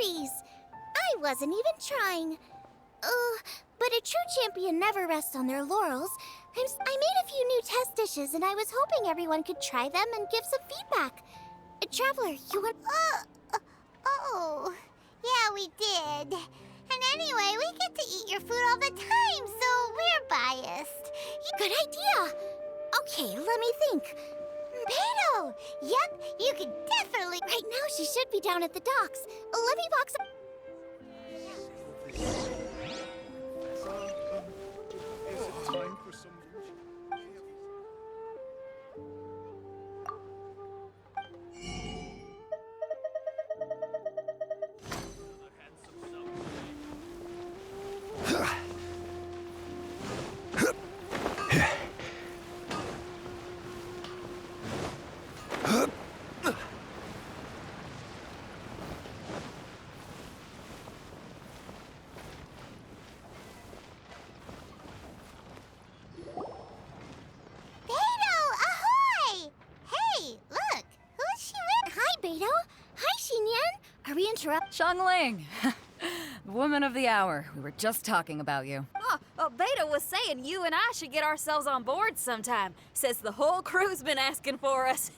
breeze. I wasn't even trying. But a true champion never rests on their laurels. I made a few new test dishes, and I was hoping everyone could try them and give some feedback. Traveler, you want... Oh, yeah, we did. And anyway, we get to eat your food all the time, so we're biased. Good idea. Okay, let me think. Beto! Yep, you could definitely... Right now, she should be down at the docks. Let me box... Time for some... Xiangling! Woman of the hour. We were just talking about you. Beta was saying you and I should get ourselves on board sometime. Says the whole crew's been asking for us.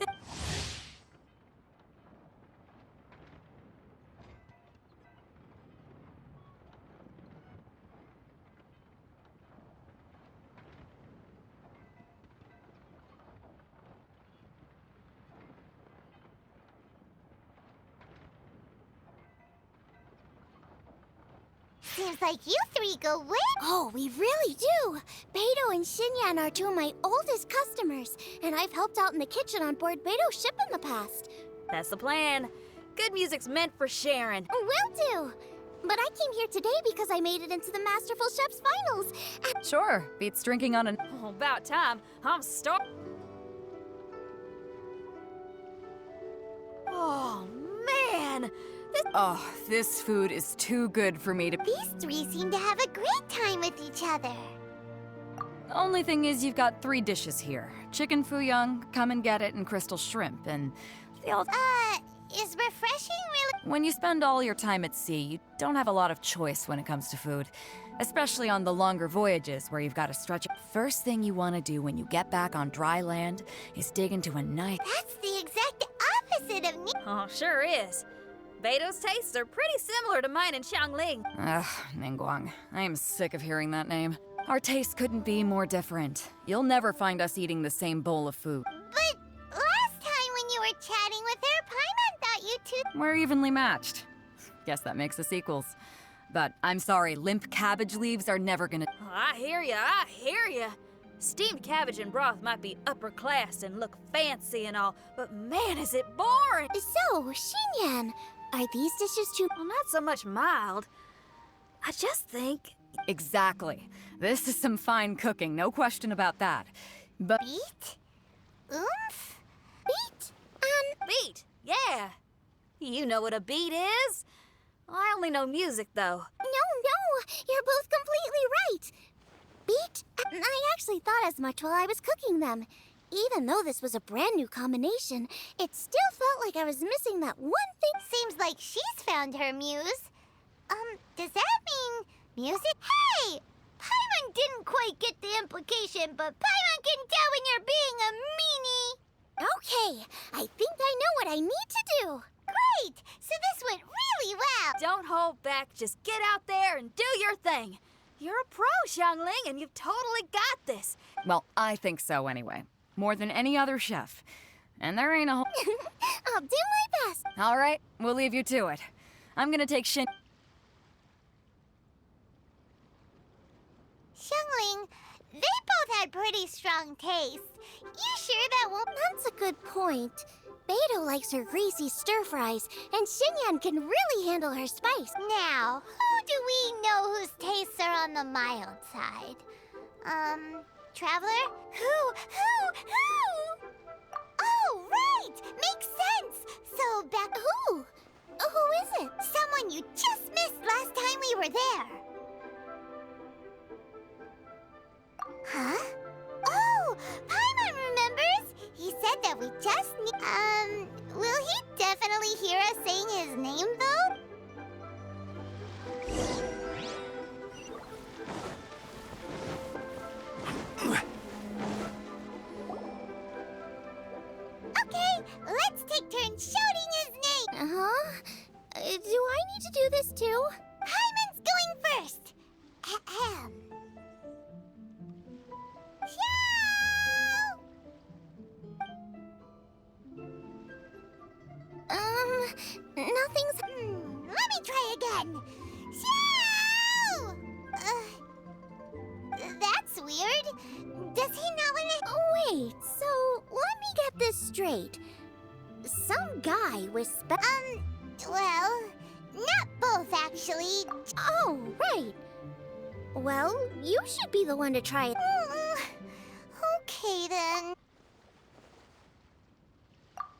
Seems like you three go way... Oh, we really do! Beto and Xinyan are two of my oldest customers, and I've helped out in the kitchen on board Beto's ship in the past. That's the plan. Good music's meant for sharing. Will do! But I came here today because I made it into the Masterful Chef's finals. And Sure, beats drinking on an... Oh, about time. I'm starving. Oh, man! This food is too good for me to... These three seem to have a great time with each other. Only thing is you've got 3 dishes here. Chicken fuyang, come and get it, and crystal shrimp, and... Is refreshing really... When you spend all your time at sea, you don't have a lot of choice when it comes to food. Especially on the longer voyages where you've got to stretch... First thing you want to do when you get back on dry land is dig into a nice... That's the exact opposite of me. Oh, sure is. Beto's tastes are pretty similar to mine and Xiangling. Ugh, Ningguang. I am sick of hearing that name. Our tastes couldn't be more different. You'll never find us eating the same bowl of food. But last time when you were chatting with her, Paimon thought you two... We're evenly matched. Guess that makes us equals. But I'm sorry, limp cabbage leaves are never gonna... Oh, I hear ya. Steamed cabbage and broth might be upper class and look fancy and all, but man, is it boring! So, Xinyan, are these dishes too... Well, not so much mild. I just think... Exactly. This is some fine cooking, no question about that. But... Beat? Oomph? Beat? Beat, yeah. You know what a beat is. I only know music, though. No, you're both completely right. Beat? I actually thought as much while I was cooking them. Even though this was a brand new combination, it still felt like I was missing that one thing. Seems like she's found her muse. Does that mean music? Hey! Paimon didn't quite get the implication, but Paimon can tell when you're being a meanie. Okay, I think I know what I need to do. Great! So this went really well. Don't hold back, just get out there and do your thing. You're a pro, Xiangling, and you've totally got this. Well, I think so anyway. More than any other chef. And there ain't a whole... I'll do my best. All right, we'll leave you to it. I'm gonna take Xin... Xiangling, they both had pretty strong taste. You sure that won't... That's a good point. Beto likes her greasy stir-fries, and Xinyan can really handle her spice. Now, who do we know whose tastes are on the mild side? Traveler? Who? Oh, right! Makes sense! So back... Who? Who is it? Someone you just missed last time we were there. Huh? Oh, Paimon remembers! He said that we just need... will he definitely hear us saying his name, though? do this too? Paimon's going first. Ahem. Xiao! Nothing's... Let me try again. Xiao! That's weird. Does he not want to... Wait, so let me get this straight. Some guy with Well, not both, actually. Oh, right. Well, you should be the one to try it. Okay, then.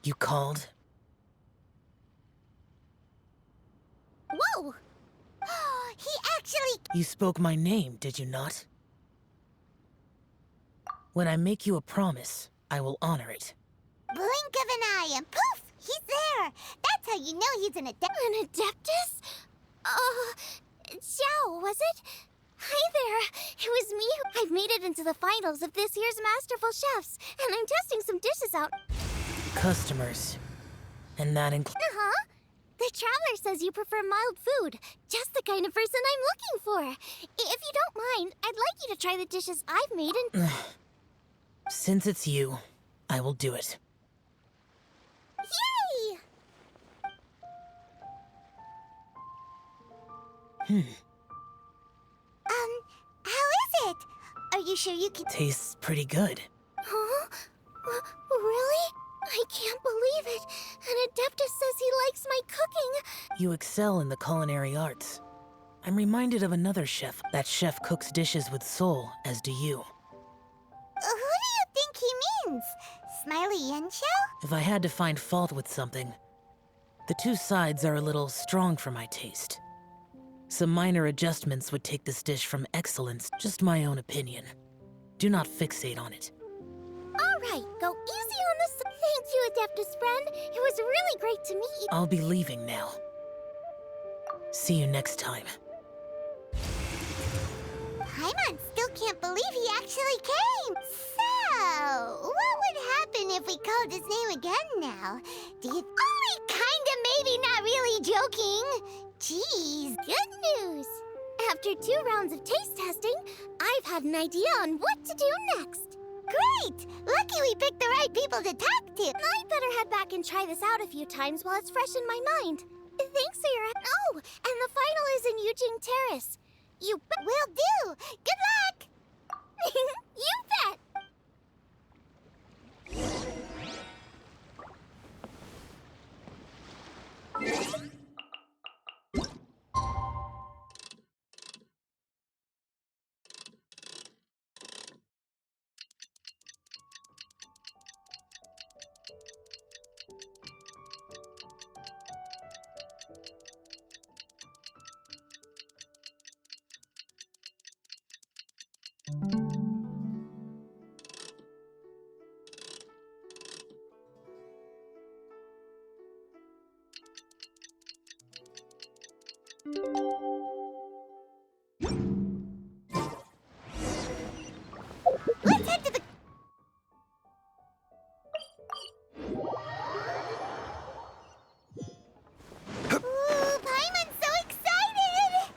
You called? Whoa! He actually... You spoke my name, did you not? When I make you a promise, I will honor it. Blink of an eye and poof! He's there! That's how you know he's an adept. An Adeptus? Xiao, was it? Hi there. It was me. I've made it into the finals of this year's Masterful Chefs, and I'm testing some dishes out. Customers. And that includes... Uh-huh. The Traveler says you prefer mild food. Just the kind of person I'm looking for. If you don't mind, I'd like you to try the dishes I've made and... Since it's you, I will do it. Yay! How is it? Are you sure you can... Tastes pretty good. Huh? Really? I can't believe it. An Adeptus says he likes my cooking. You excel in the culinary arts. I'm reminded of another chef. That chef cooks dishes with soul, as do you. Who do you think he means? Smiley Yanshao? If I had to find fault with something, the two sides are a little strong for my taste. Some minor adjustments would take this dish from excellence, just my own opinion. Do not fixate on it. All right, go easy on this. Thank you, Adeptus friend. It was really great to meet you. I'll be leaving now. See you next time. Paimon still can't believe he actually came. So, what would happen if we called his name again now? Do you... Only kinda, maybe, not really joking. Jeez. Good news. After 2 rounds of taste testing, I've had an idea on what to do next. Great! Lucky we picked the right people to talk to. I'd better head back and try this out a few times while it's fresh in my mind. Thanks for your... Oh, and the final is in Yujing Terrace. You... Will do! Good luck! You bet! Let's head to the... Ooh, Paimon's so excited!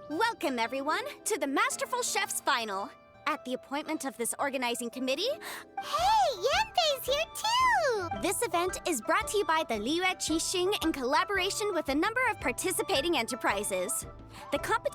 Welcome, everyone, to the Masterful Chef's Final. At the appointment of this organizing committee, Hey, Yanfei's here too! this event is brought to you by the Liyue Qixing in collaboration with a number of participating enterprises.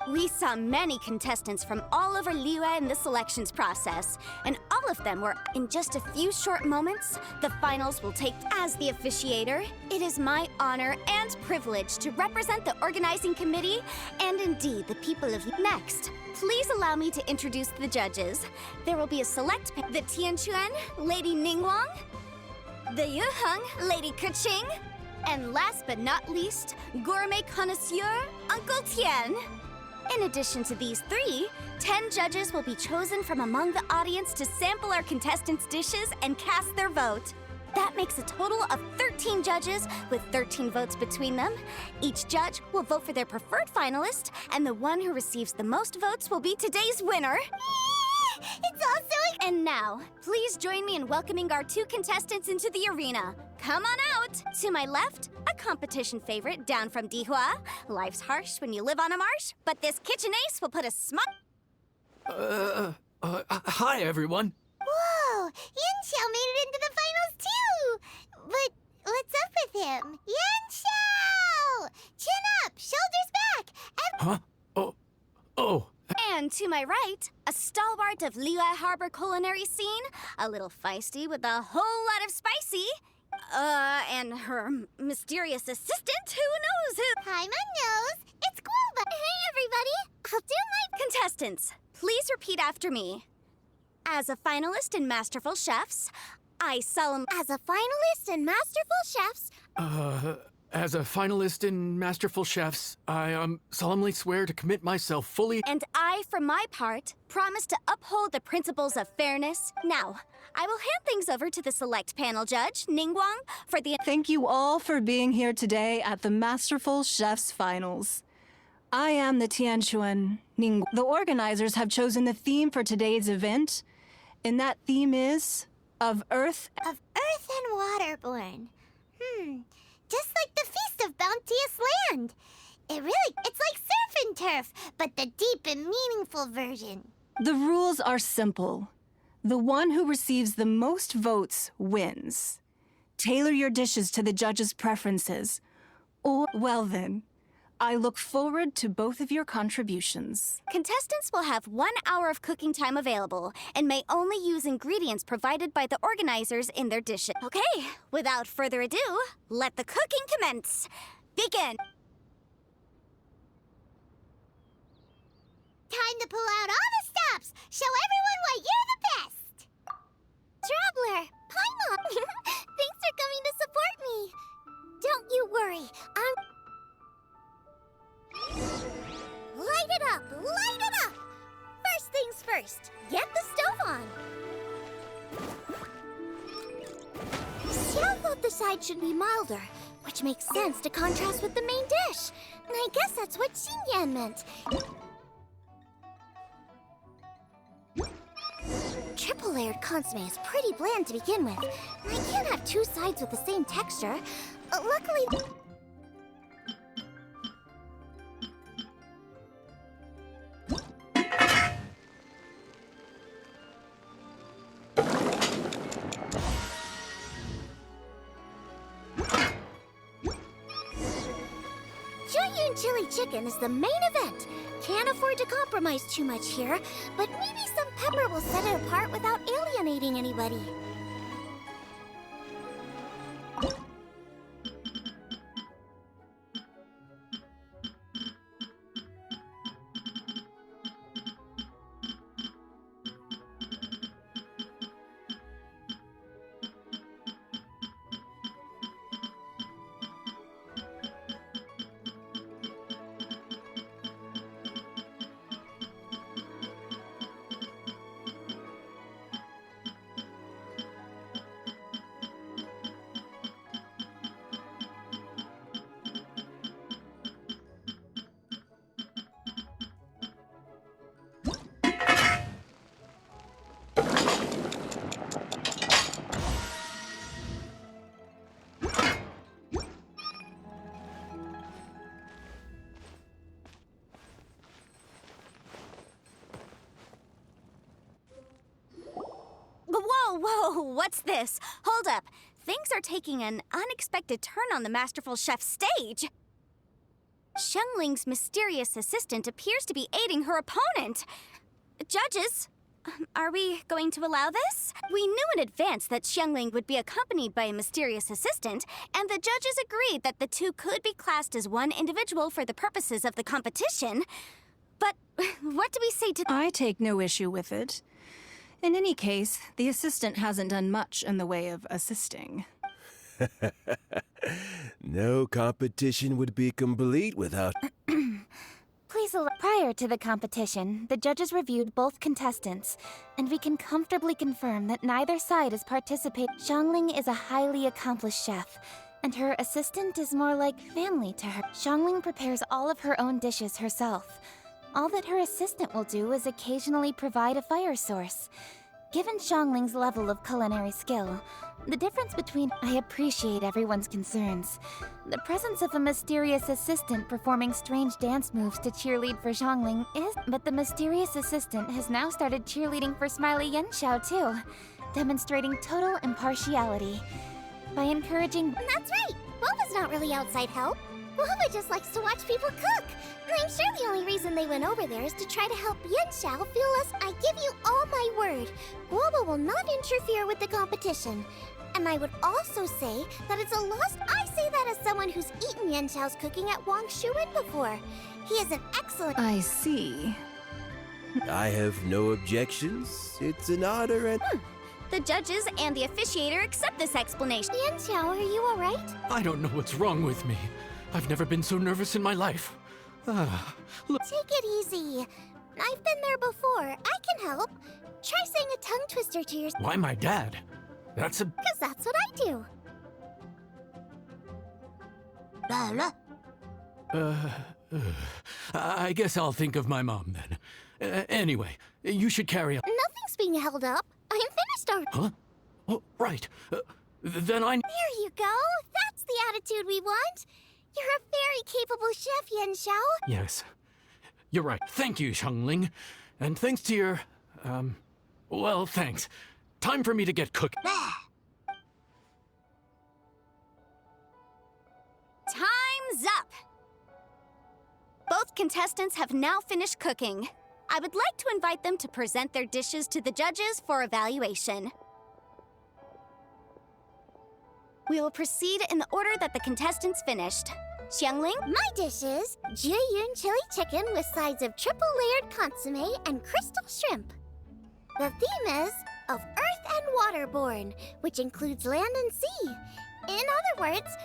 We saw many contestants from all over Liyue in the selections process, and all of them were in just a few short moments. The finals will take. As the officiator, it is my honor and privilege to represent the organizing committee and indeed the people of. Next, please allow me to introduce the judges. There will be a select the Tianquan, Lady Ningguang, the Yuheng, Lady Keqing, and last but not least, gourmet connoisseur, Uncle Tian. In addition to these 3, 10 judges will be chosen from among the audience to sample our contestants' dishes and cast their vote. That makes a total of 13 judges with 13 votes between them. Each judge will vote for their preferred finalist, and the one who receives the most votes will be today's winner. It's all so And now, please join me in welcoming our 2 contestants into the arena. Come on out! To my left, a competition favorite down from Dihua. Life's harsh when you live on a marsh, but this kitchen ace will put a smile. Hi, everyone. Whoa! Yan Xiao made it into the finals too! But what's up with him? Yan Xiao! Chin up! Shoulders back! Huh? Oh. And to my right, a stalwart of Liyue Harbor culinary scene, a little feisty with a whole lot of spicy. And her mysterious assistant, who knows who... Paimon knows! It's Guava! Hey, everybody! I'll do my... Contestants, please repeat after me. As a finalist in Masterful Chefs, I solemnly... As a finalist in Masterful Chefs, As a finalist in Masterful Chefs, I solemnly swear to commit myself fully. And I, for my part, promise to uphold the principles of fairness. Now, I will hand things over to the select panel judge, Ningguang, for the... Thank you all for being here today at the Masterful Chefs Finals. I am the Tianquan Ningguang. The organizers have chosen the theme for today's event, and that theme is of Earth. Of Earth and Waterborne. Just like the Feast of Bounteous Land. It's like surf and turf, but the deep and meaningful version. The rules are simple. The one who receives the most votes wins. Tailor your dishes to the judges' preferences. Or, well then, I look forward to both of your contributions. Contestants will have 1 hour of cooking time available and may only use ingredients provided by the organizers in their dishes. Okay, without further ado, let the cooking commence. Begin. Time to pull out all the stops. Show everyone why you're the best. Traveler, Paimon! Thanks for coming to support me. Don't you worry, Light it up! Light it up! First things first, get the stove on. Xiao thought the side should be milder, which makes sense to contrast with the main dish. I guess that's what Xinyan meant. Triple-layered consomme is pretty bland to begin with. I can't have 2 sides with the same texture. Luckily... Chili chicken is the main event. Can't afford to compromise too much here, but maybe some pepper will set it apart without alienating anybody. Whoa, what's this? Hold up. Things are taking an unexpected turn on the Masterful Chef stage. Xiangling's mysterious assistant appears to be aiding her opponent. Judges, are we going to allow this? We knew in advance that Xiangling would be accompanied by a mysterious assistant, and the judges agreed that the two could be classed as one individual for the purposes of the competition. But what do we say to... I take no issue with it. In any case, the assistant hasn't done much in the way of assisting. No competition would be complete without... Please Prior to the competition, the judges reviewed both contestants, and we can comfortably confirm that neither side is participating. Xiangling is a highly accomplished chef, and her assistant is more like family to her. Xiangling prepares all of her own dishes herself. All that her assistant will do is occasionally provide a fire source. Given Xiangling's level of culinary skill, the difference between... I appreciate everyone's concerns. The presence of a mysterious assistant performing strange dance moves to cheerlead for Xiangling is... But the mysterious assistant has now started cheerleading for Smiley Yenshao too, demonstrating total impartiality. By encouraging... That's right! Boba's not really outside help. Boba just likes to watch people cook. I'm sure the only reason they went over there is to try to help Yenshao feel less. I give you all my word. Boba will not interfere with the competition. And I would also say that it's a lost... I say that as someone who's eaten Yenshao's cooking at Wang Shuin before. He is an excellent... I see. I have no objections. It's an honor and... The judges and the officiator accept this explanation. Yenshao, are you alright? I don't know what's wrong with me. I've never been so nervous in my life. Look. Take it easy. I've been there before. I can help. Try saying a tongue twister to yourself. Why my dad? That's a... Because that's what I do. I guess I'll think of my mom then. Anyway, you should carry on. Nothing's being held up. I'm finished already. Huh? Oh, right. Then I... There you go. That's the attitude we want. You're a very capable chef, Yenshao. Yes. You're right. Thank you, Xiangling. And thanks to your... well, thanks. Time for me to get cooking. Time's up! Both contestants have now finished cooking. I would like to invite them to present their dishes to the judges for evaluation. We will proceed in the order that the contestants finished. Xiangling? My dish is Jiyun chili chicken with sides of triple-layered consomme and crystal shrimp. The theme is of earth and waterborne, which includes land and sea. In other words,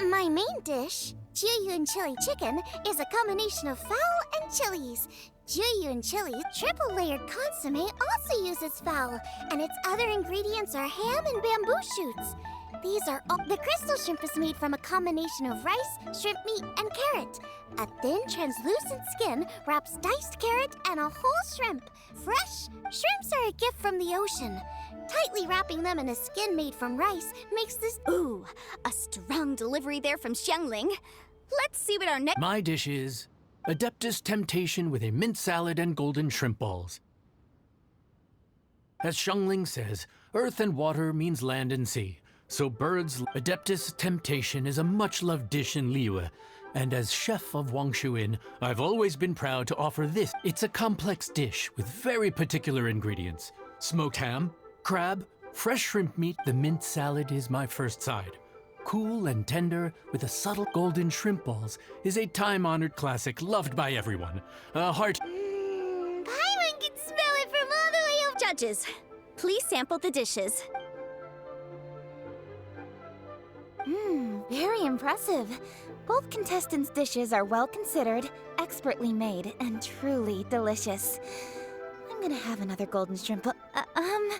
my main dish, Jiyun chili chicken, is a combination of fowl and chilies. Jiyun chili's triple-layered consomme also uses fowl, and its other ingredients are ham and bamboo shoots. These are all... The crystal shrimp is made from a combination of rice, shrimp meat, and carrot. A thin, translucent skin wraps diced carrot and a whole shrimp. Fresh shrimps are a gift from the ocean. Tightly wrapping them in a skin made from rice makes this... Ooh, a strong delivery there from Xiangling. Let's see what our next... My dish is Adeptus Temptation with a mint salad and golden shrimp balls. As Xiangling says, earth and water means land and sea. So birds, Adeptus Temptation is a much-loved dish in Liyue, and as chef of Wang Shuin, I've always been proud to offer this. It's a complex dish with very particular ingredients. Smoked ham, crab, fresh shrimp meat. The mint salad is my first side. Cool and tender, with a subtle golden shrimp balls, is a time-honored classic loved by everyone. Paimon can smell it from all the way over. Judges, please sample the dishes. Very impressive. Both contestants' dishes are well considered, expertly made, and truly delicious. I'm gonna have another golden shrimp. I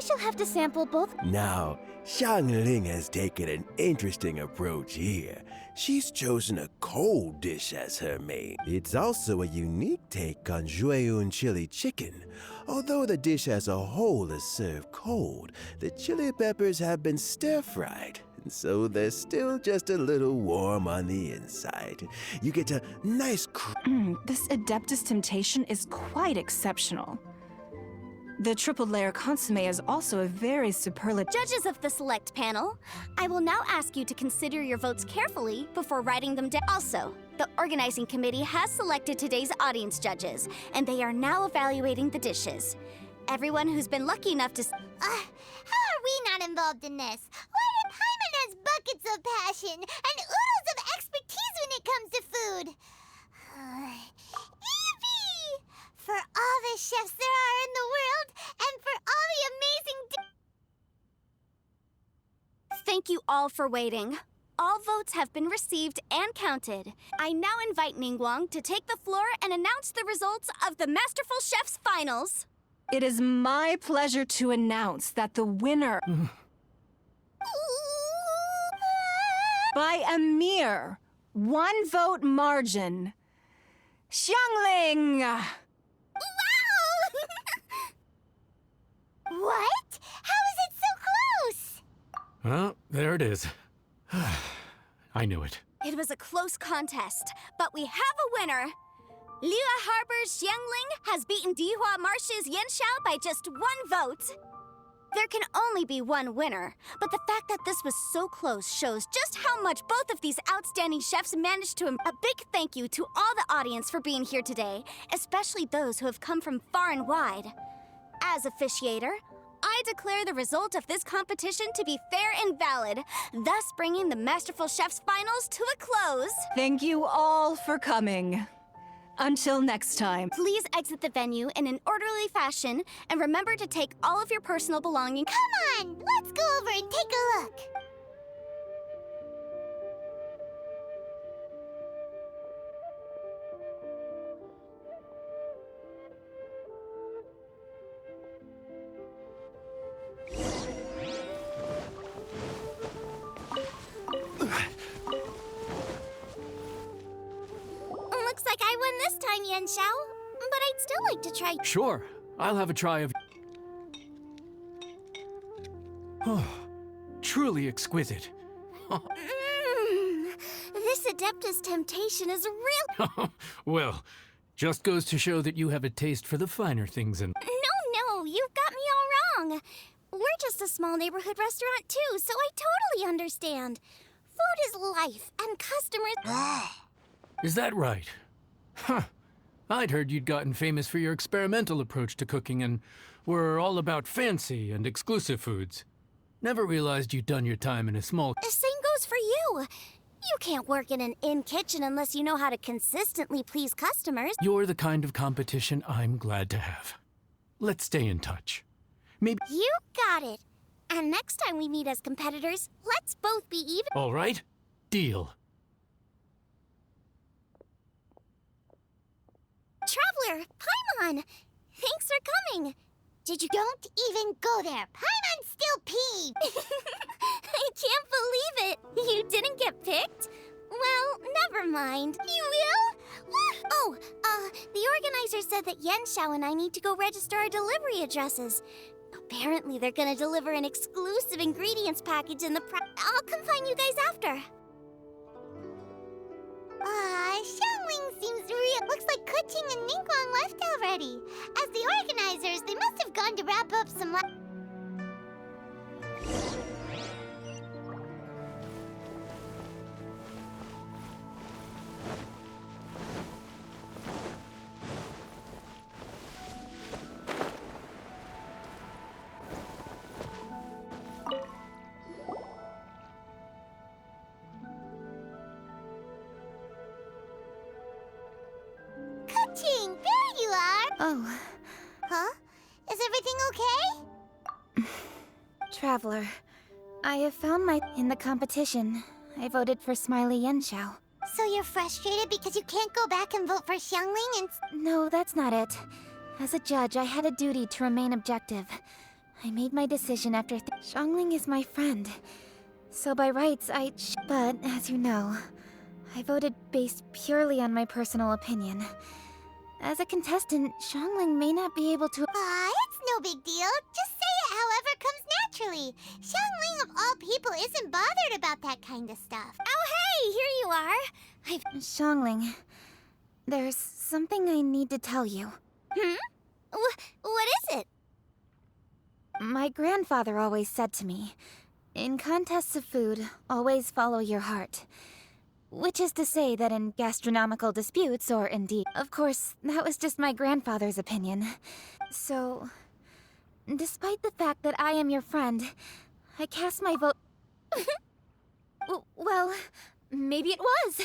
shall have to sample both. Now, Xiangling has taken an interesting approach here. She's chosen a cold dish as her main. It's also a unique take on Jiyun chili chicken. Although the dish as a whole is served cold, the chili peppers have been stir-fried, and so they're still just a little warm on the inside. You get a nice This Adeptus Temptation is quite exceptional. The triple-layer consomme is also a very superlative... Judges of the select panel, I will now ask you to consider your votes carefully before writing them down. Also, the organizing committee has selected today's audience judges, and they are now evaluating the dishes. Everyone who's been lucky enough to... How are we not involved in this? Why did Paimon has buckets of passion and oodles of expertise when it comes to food? Yippee! For all the chefs there are in the world, and for all the amazing... Thank you all for waiting. all votes have been received and counted. I now invite Ningguang to take the floor and announce the results of the Masterful Chef's finals. It is my pleasure to announce that the winner by a mere 1 vote margin, Xiangling! What? How is it so close? Well, there it is. I knew it. It was a close contest, but we have a winner. Liyue Harbor's Xiangling has beaten Dihua Marsh's Yanxiao by just 1 vote. There can only be one winner, but the fact that this was so close shows just how much both of these outstanding chefs managed to. A big thank you to all the audience for being here today, especially those who have come from far and wide. As officiator, I declare the result of this competition to be fair and valid, thus bringing the Masterful Chef's finals to a close. Thank you all for coming. Until next time. Please exit the venue in an orderly fashion, and remember to take all of your personal belongings. Come on, let's go over and take a look. Looks like I won this time, Yanxiao. But I'd still like to try. Sure, I'll have a try of. Oh, truly exquisite. This Adeptus temptation is real. Well, just goes to show that you have a taste for the finer things in. No, you've got me all wrong. We're just a small neighborhood restaurant too, so I totally understand. Food is life, and customers. Is that right? Huh. I'd heard you'd gotten famous for your experimental approach to cooking and were all about fancy and exclusive foods. Never realized you'd done your time in a small. The same goes for you. You can't work in an inn kitchen unless you know how to consistently please customers. You're the kind of competition I'm glad to have. Let's stay in touch. Maybe. You got it. And next time we meet as competitors, let's both be even. All right. Deal. Traveler, Paimon! Thanks for coming. Did you? Don't even go there. Paimon's still peeved. I can't believe it. You didn't get picked? Well, never mind. You will? Oh, the organizer said that Yanxiao and I need to go register our delivery addresses. Apparently, they're gonna deliver an exclusive ingredients package in the I'll come find you guys after. Xiangling seems real. Looks like Kuching and Ningguang left already. As the organizers, they must have gone to wrap up some. Kuching, there you are. Oh. Huh? Is everything okay? Traveler, I have found in the competition. I voted for Smiley Yanxiao. So you're frustrated because you can't go back and vote for Xiangling and... No, that's not it. As a judge, I had a duty to remain objective. I made my decision after Xiangling is my friend. So by rights, But, as you know, I voted based purely on my personal opinion. As a contestant, Xiangling may not be able to... It's no big deal. Just say it however comes naturally. Xiangling of all people isn't bothered about that kind of stuff. Oh, hey, here you are. Xiangling, there's something I need to tell you. What is it? My grandfather always said to me, in contests of food, always follow your heart. Which is to say that in gastronomical disputes, or indeed... Of course, that was just my grandfather's opinion. So, despite the fact that I am your friend, I cast my vote... Well, maybe it was.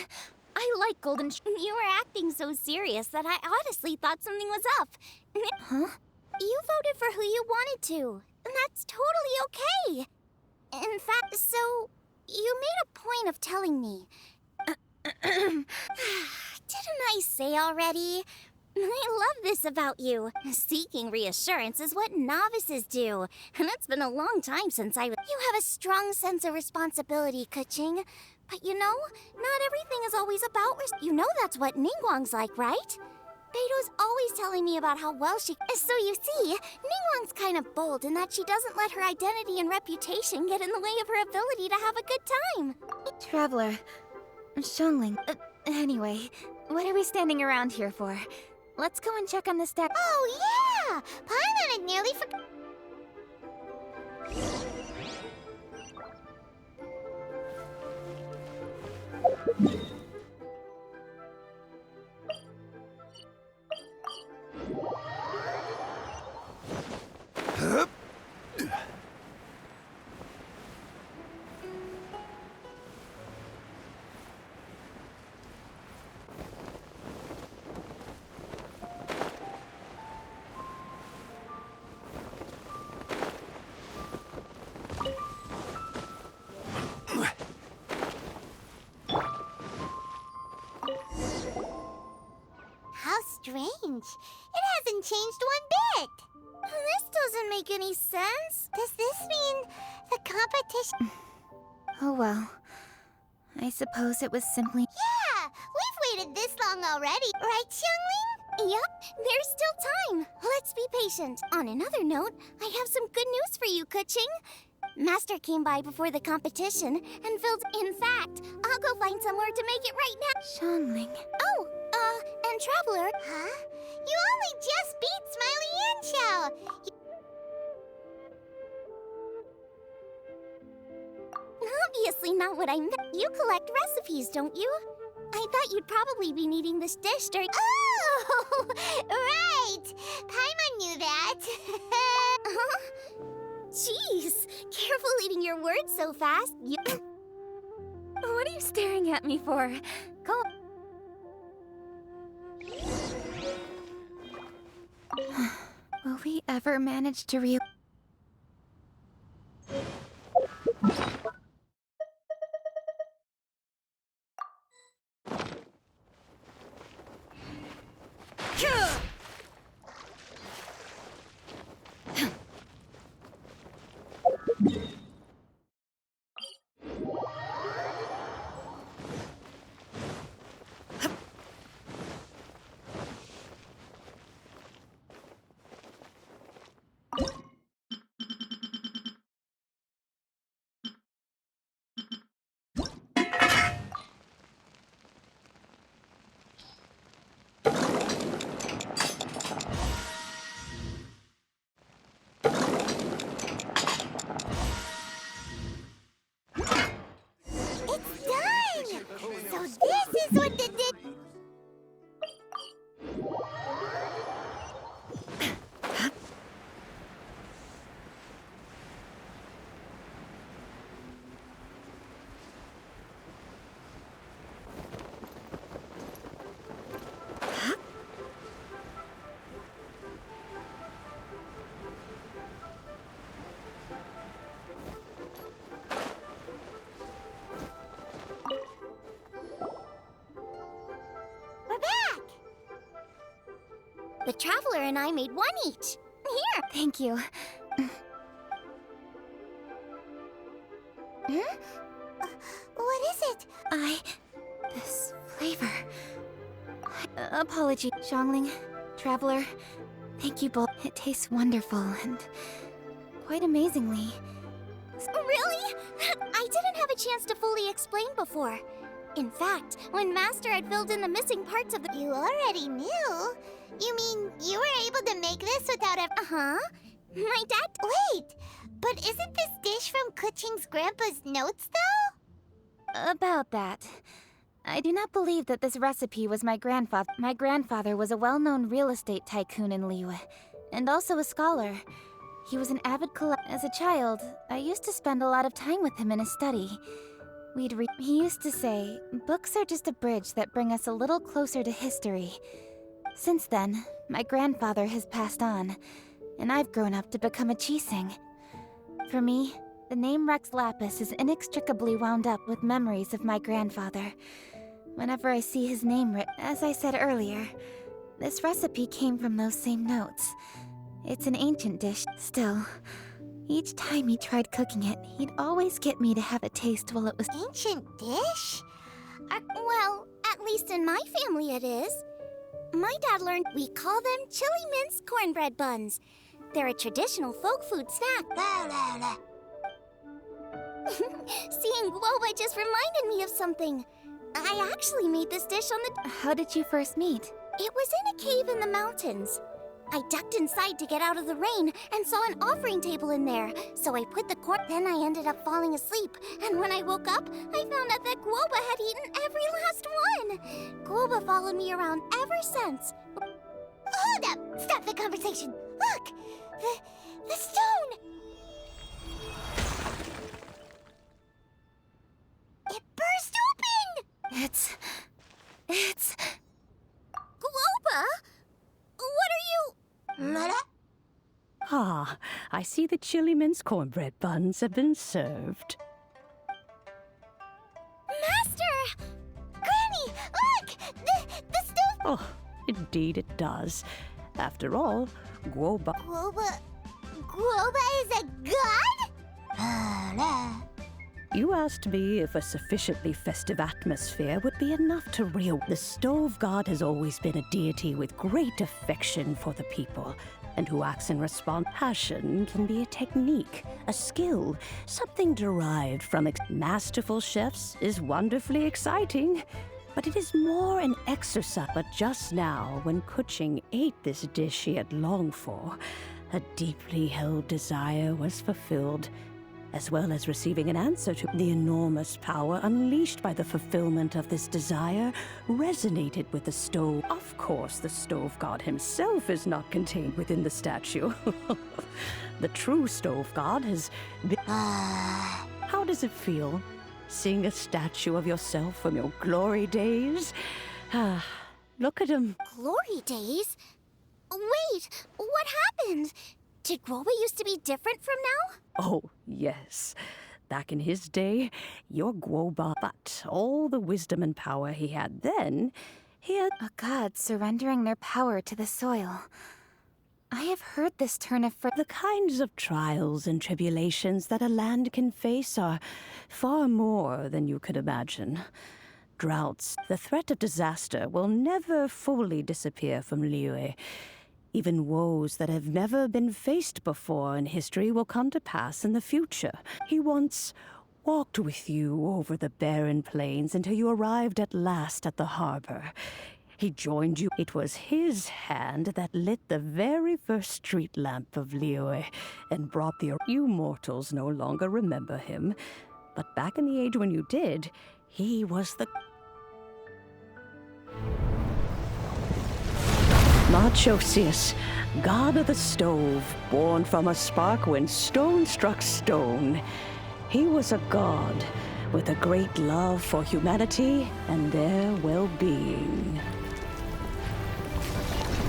I like golden... You were acting so serious that I honestly thought something was up. Huh? You voted for who you wanted to, and that's totally okay. In fact, so... You made a point of telling me. Didn't I say already? I love this about you. Seeking reassurance is what novices do. And it's been a long time since You have a strong sense of responsibility, Kuching. But you know, not everything is always about You know that's what Ningguang's like, right? Beto's always telling me about how well she... So you see, Ningguang's kind of bold in that she doesn't let her identity and reputation get in the way of her ability to have a good time. Traveler. Xiangling. Anyway, what are we standing around here for? Let's go and check on the stack. Oh, yeah! Paimon had nearly forgot. How strange. It hasn't changed one bit. This doesn't make any sense. Does this mean the competition... Oh well. I suppose it was simply... Yeah! We've waited this long already, right, Xiangling? Yep, there's still time. Let's be patient. On another note, I have some good news for you, Kuching. Master came by before the competition and filled... In fact, I'll go find somewhere to make it right now. Xiangling. Oh, and Traveler... Huh? You only just beat Smiley and Xiao. Obviously not what I meant. You collect recipes, don't you? I thought you'd probably be needing this dish during... Oh! Right! Paimon knew that. Huh? Jeez, careful eating your words so fast. What are you staring at me for? Go... Will we ever manage to So this is what the The Traveler and I made one each. Here. Thank you. What is it? This flavor... Apology, Xiangling, Traveler. Thank you both. It tastes wonderful and quite amazingly. Really? I didn't have a chance to fully explain before. In fact, when Master had filled in the missing parts of the... You already knew? You mean you were able to make this without Uh-huh. My dad... Wait! But isn't this dish from Kuching's grandpa's notes, though? About that. I do not believe that this recipe was my grandfather. My grandfather was a well-known real estate tycoon in Liyue, and also a scholar. He was an avid As a child, I used to spend a lot of time with him in his study. We'd read... He used to say, books are just a bridge that bring us a little closer to history. Since then, my grandfather has passed on, and I've grown up to become a Qixing. For me, The name Rex Lapis is inextricably wound up with memories of my grandfather. Whenever I see his name written, as I said earlier, this recipe came from those same notes. It's an ancient dish. Still, each time he tried cooking it, he'd always get me to have a taste while it was Ancient dish? Well, at least in my family it is. My dad learned we call them chili mince cornbread buns. They're a traditional folk food snack. Seeing Guoba just reminded me of something. I actually made this dish on the... How did you first meet? It was in a cave in the mountains. I ducked inside to get out of the rain and saw an offering table in there. So I put the corn... Then I ended up falling asleep. And when I woke up, I found out that Guoba had eaten every last one. Guoba followed me around ever since. Hold up! Stop the conversation! Look! The stone! It burst open! It's... Guoba? What are you... Ah, I see the chili mince cornbread buns have been served. Master! Granny, look! The stone... Oh, indeed it does. After all, Guoba... Guoba is a god? You asked me if a sufficiently festive atmosphere would be enough to the stove god has always been a deity with great affection for the people, and who acts in response. Passion can be a technique, a skill, something derived from masterful chefs is wonderfully exciting, but it is more an exercise. But just now, when Kuching ate this dish he had longed for, a deeply held desire was fulfilled, as well as receiving an answer to the enormous power unleashed by the fulfillment of this desire resonated with the stove. Of course, the stove god himself is not contained within the statue. The true stove god has been... How does it feel, seeing a statue of yourself from your glory days? Look at him. Glory days? Wait, what happened? Did Guoba used to be different from now? Oh, yes. Back in his day, your Guoba, but all the wisdom and power he had then, he had... A god surrendering their power to the soil. I have heard this turn of phrase. The kinds of trials and tribulations that a land can face are far more than you could imagine. Droughts, the threat of disaster will never fully disappear from Liyue. Even woes that have never been faced before in history will come to pass in the future. He once walked with you over the barren plains until you arrived at last at the harbor. He joined you. It was his hand that lit the very first street lamp of Liyue and brought the... You mortals no longer remember him, but back in the age when you did, he was the... Marchosius, god of the stove, born from a spark when stone struck stone. He was a god with a great love for humanity and their well-being.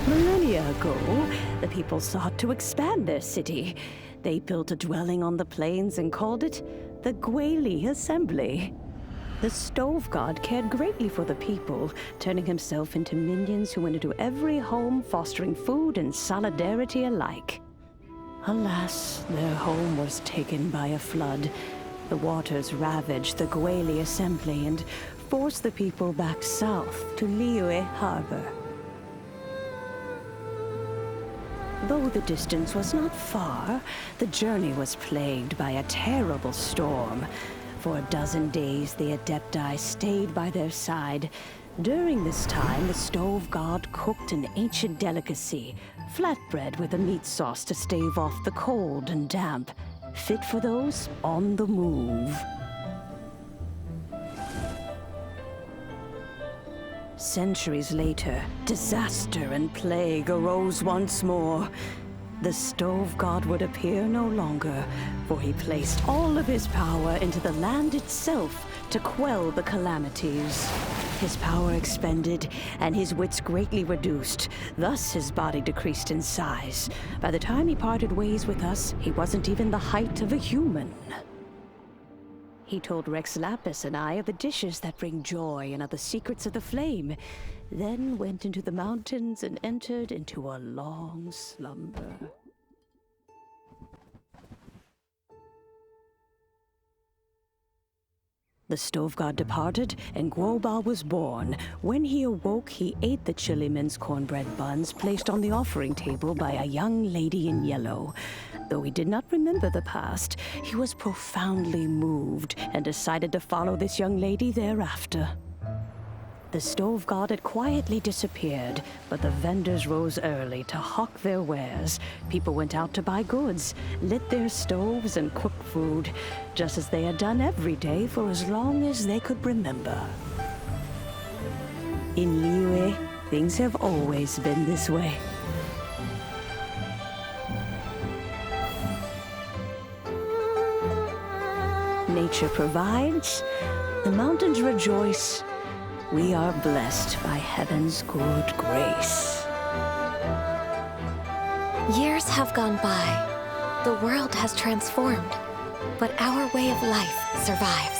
Millennia ago, the people sought to expand their city. They built a dwelling on the plains and called it the Guili Assembly. The stove god cared greatly for the people, turning himself into minions who went into every home, fostering food and solidarity alike. Alas, their home was taken by a flood. The waters ravaged the Guili Assembly and forced the people back south to Liyue Harbor. Though the distance was not far, the journey was plagued by a terrible storm. For a dozen days, the Adepti stayed by their side. During this time, the stove god cooked an ancient delicacy, flatbread with a meat sauce to stave off the cold and damp, fit for those on the move. Centuries later, disaster and plague arose once more. The stove god would appear no longer, for he placed all of his power into the land itself to quell the calamities. His power expended, and his wits greatly reduced. Thus his body decreased in size. By the time he parted ways with us, he wasn't even the height of a human. He told Rex Lapis and I of the dishes that bring joy and of the secrets of the flame, then went into the mountains and entered into a long slumber. The stove god departed, and Guoba was born. When he awoke, he ate the chili minced cornbread buns placed on the offering table by a young lady in yellow. Though he did not remember the past, he was profoundly moved and decided to follow this young lady thereafter. The stove god had quietly disappeared, but the vendors rose early to hawk their wares. People went out to buy goods, lit their stoves, and cooked food, just as they had done every day for as long as they could remember. In Liyue, things have always been this way. Nature provides, the mountains rejoice. We are blessed by heaven's good grace. Years have gone by. The world has transformed, but our way of life survives.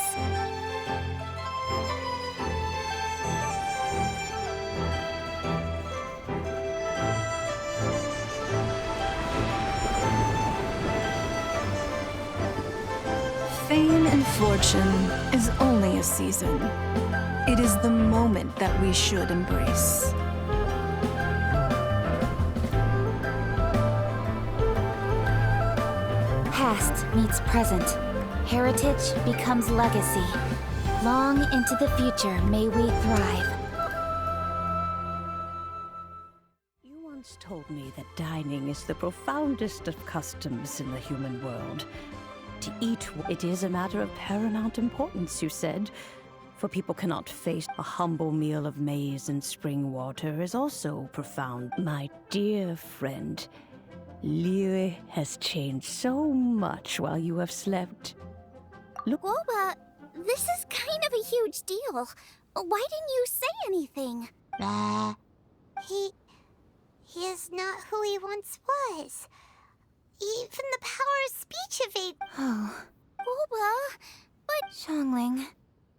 Fame and fortune is only a season. It is the moment that we should embrace. Past meets present. Heritage becomes legacy. Long into the future may we thrive. You once told me that dining is the profoundest of customs in the human world. To eat, it is a matter of paramount importance, you said. For people cannot face a humble meal of maize and spring water is also profound. My dear friend, Liyue has changed so much while you have slept. Look, Guoba, this is kind of a huge deal. Why didn't you say anything? He is not who he once was. Even the power of speech evade. Oh, Guoba, but... Xiangling.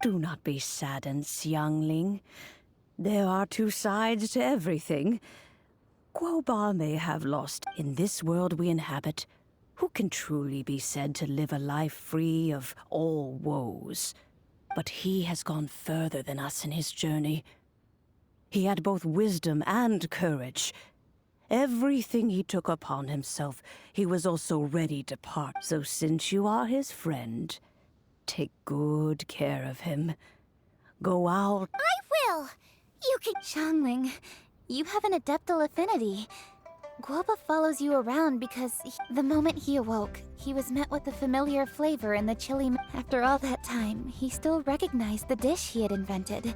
do not be saddened, Xiangling. There are two sides to everything. Guoba may have lost. In this world we inhabit, who can truly be said to live a life free of all woes? But he has gone further than us in his journey. He had both wisdom and courage. Everything he took upon himself, he was also ready to part. So since you are his friend, take good care of him. Go out. I will! You can... Xiangling, you have an adeptal affinity. Guoba follows you around because the moment he awoke, he was met with a familiar flavor in the chili. After all that time, he still recognized the dish he had invented.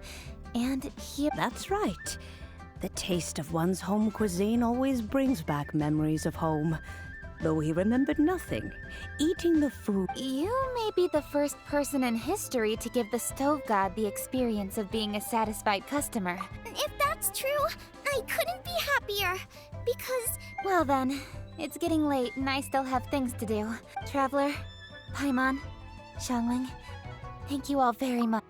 And he... That's right. The taste of one's home cuisine always brings back memories of home. Though he remembered nothing, eating the food... You may be the first person in history to give the stove god the experience of being a satisfied customer. If that's true, I couldn't be happier. Because... Well then, it's getting late and I still have things to do. Traveler, Paimon, Xiangling, thank you all very much.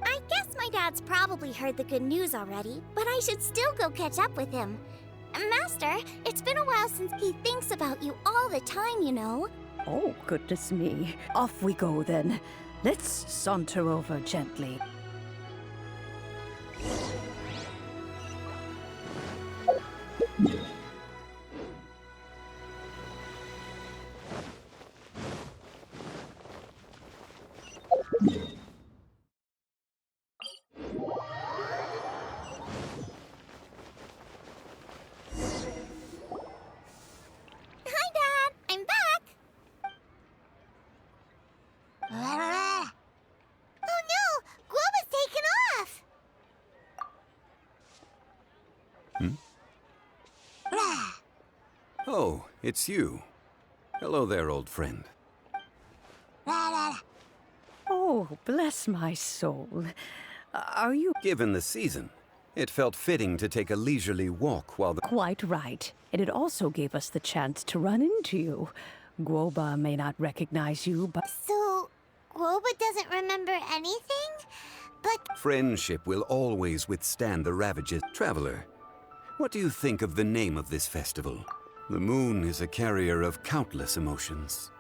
I guess my dad's probably heard the good news already, but I should still go catch up with him. Master, it's been a while since he thinks about you all the time, you know. Oh, goodness me. Off we go then. Let's saunter over gently. Hi, Dad! I'm back! Oh no! Guoba's taken off! Oh, it's you. Hello there, old friend. Oh, bless my soul. Are you... Given the season, it felt fitting to take a leisurely walk while the... Quite right. And it also gave us the chance to run into you. Guoba may not recognize you, but So, Guoba doesn't remember anything? But Friendship will always withstand the ravages. Traveler, what do you think of the name of this festival? The moon is a carrier of countless emotions.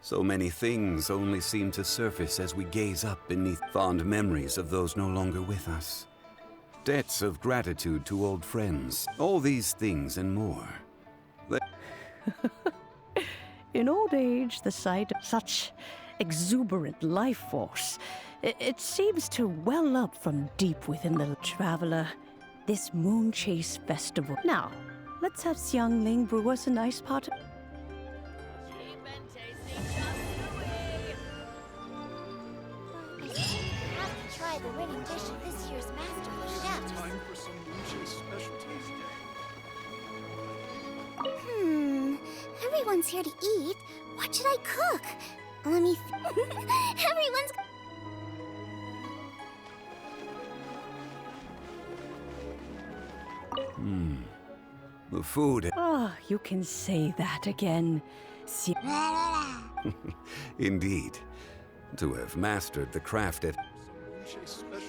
So many things only seem to surface as we gaze up beneath fond memories of those no longer with us. Debts of gratitude to old friends, all these things and more. in old age, the sight of such exuberant life force, it seems to well up from deep within the traveler. This moon chase festival. Now, let's have Xiangling brew us a nice pot. Have to try the winning dish of this year's MasterChef. Time for some Luce's specialties. Everyone's here to eat. What should I cook? Let me Everyone's... The food. Ah, you can say that again. Indeed. To have mastered the craft at Luce's specialties.